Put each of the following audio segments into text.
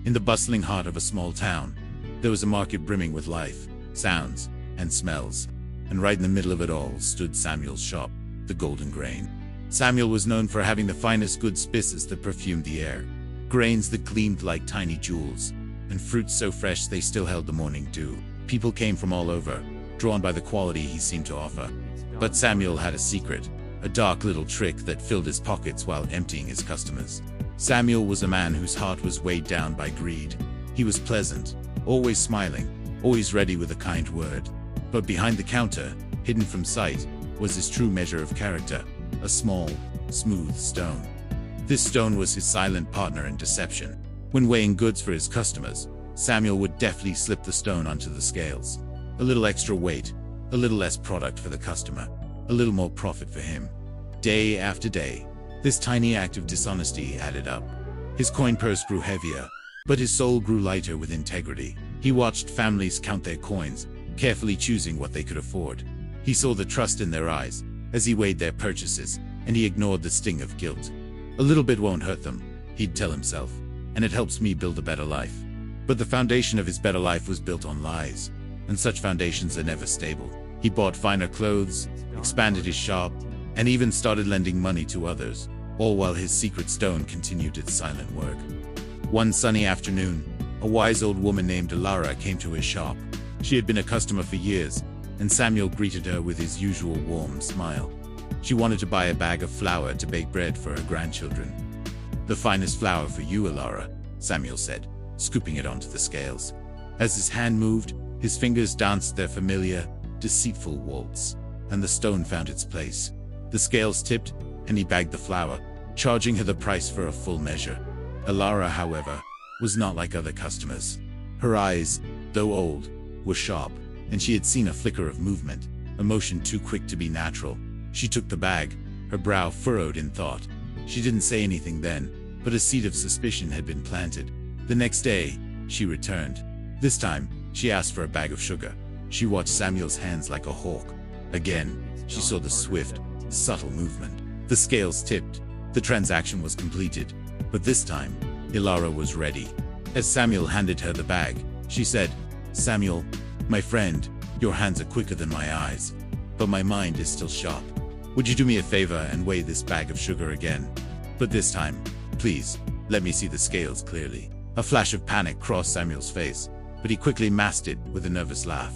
In the bustling heart of a small town, there was a market brimming with life, sounds, and smells. And right in the middle of it all stood Samuel's shop, the Golden Grain. Samuel was known for having the finest good spices that perfumed the air, grains that gleamed like tiny jewels, and fruits so fresh they still held the morning dew. People came from all over, drawn by the quality he seemed to offer. But Samuel had a secret, a dark little trick that filled his pockets while emptying his customers. Samuel was a man whose heart was weighed down by greed. He was pleasant, always smiling, always ready with a kind word. But behind the counter, hidden from sight, was his true measure of character, a small, smooth stone. This stone was his silent partner in deception. When weighing goods for his customers, Samuel would deftly slip the stone onto the scales. A little extra weight, a little less product for the customer, a little more profit for him. Day after day, this tiny act of dishonesty added up. His coin purse grew heavier, but his soul grew lighter with integrity. He watched families count their coins, carefully choosing what they could afford. He saw the trust in their eyes as he weighed their purchases, and he ignored the sting of guilt. A little bit won't hurt them, he'd tell himself, and it helps me build a better life. But the foundation of his better life was built on lies, and such foundations are never stable. He bought finer clothes, expanded his shop, and even started lending money to others, all while his secret stone continued its silent work. One sunny afternoon, a wise old woman named Alara came to his shop. She had been a customer for years, and Samuel greeted her with his usual warm smile. She wanted to buy a bag of flour to bake bread for her grandchildren. "The finest flour for you, Alara," Samuel said, scooping it onto the scales. As his hand moved, his fingers danced their familiar, deceitful waltz, and the stone found its place. The scales tipped, and he bagged the flour, charging her the price for a full measure. Alara, however, was not like other customers. Her eyes, though old, were sharp, and she had seen a flicker of movement, a motion too quick to be natural. She took the bag, her brow furrowed in thought. She didn't say anything then, but a seed of suspicion had been planted. The next day, she returned. This time, she asked for a bag of sugar. She watched Samuel's hands like a hawk. Again, she saw the swift, subtle movement. The scales tipped. The transaction was completed. But this time, Alara was ready. As Samuel handed her the bag, she said, "Samuel, my friend, your hands are quicker than my eyes, but my mind is still sharp. Would you do me a favor and weigh this bag of sugar again? But this time, please, let me see the scales clearly." A flash of panic crossed Samuel's face, but he quickly masked it with a nervous laugh.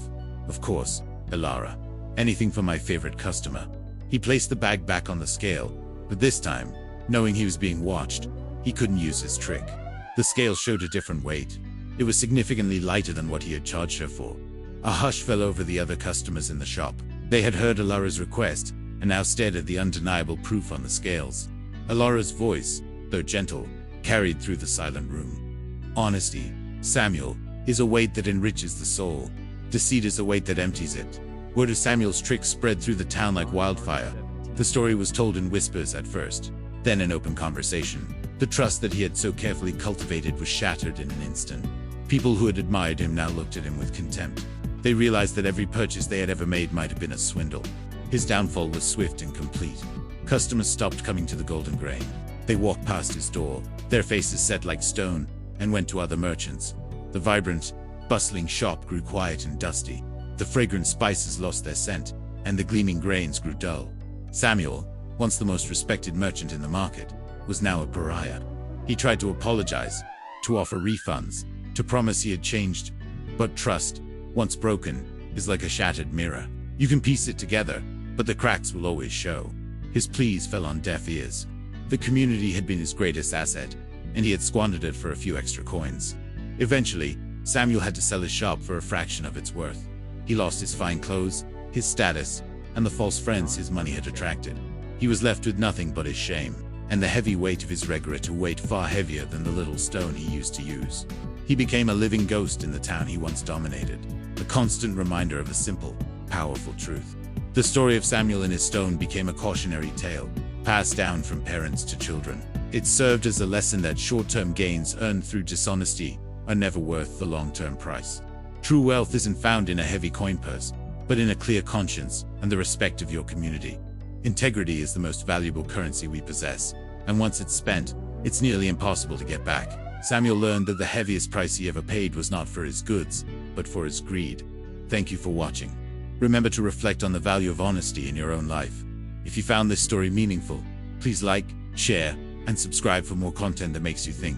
"Of course, Alara. Anything for my favorite customer." He placed the bag back on the scale, but this time, knowing he was being watched, he couldn't use his trick. The scale showed a different weight. It was significantly lighter than what he had charged her for. A hush fell over the other customers in the shop. They had heard Alara's request, and now stared at the undeniable proof on the scales. Alara's voice, though gentle, carried through the silent room. "Honesty, Samuel, is a weight that enriches the soul. Deceit is a weight that empties it." Word of Samuel's trick spread through the town like wildfire. The story was told in whispers at first, then in open conversation. The trust that he had so carefully cultivated was shattered in an instant. People who had admired him now looked at him with contempt. They realized that every purchase they had ever made might have been a swindle. His downfall was swift and complete. Customers stopped coming to the Golden Grain. They walked past his door, their faces set like stone, and went to other merchants. The vibrant, bustling shop grew quiet and dusty. The fragrant spices lost their scent, and the gleaming grains grew dull. Samuel, once the most respected merchant in the market, was now a pariah. He tried to apologize, to offer refunds, to promise he had changed. But trust, once broken, is like a shattered mirror. You can piece it together, but the cracks will always show. His pleas fell on deaf ears. The community had been his greatest asset, and he had squandered it for a few extra coins. Eventually, Samuel had to sell his shop for a fraction of its worth. He lost his fine clothes, his status, and the false friends his money had attracted. He was left with nothing but his shame, and the heavy weight of his regret, a weight far heavier than the little stone he used to use. He became a living ghost in the town he once dominated, a constant reminder of a simple, powerful truth. The story of Samuel and his stone became a cautionary tale, passed down from parents to children. It served as a lesson that short-term gains earned through dishonesty are never worth the long-term price. True wealth isn't found in a heavy coin purse, but in a clear conscience and the respect of your community. Integrity is the most valuable currency we possess, and once it's spent, it's nearly impossible to get back. Samuel learned that the heaviest price he ever paid was not for his goods, but for his greed. Thank you for watching. Remember to reflect on the value of honesty in your own life. If you found this story meaningful, please like, share, and subscribe for more content that makes you think.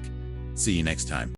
See you next time.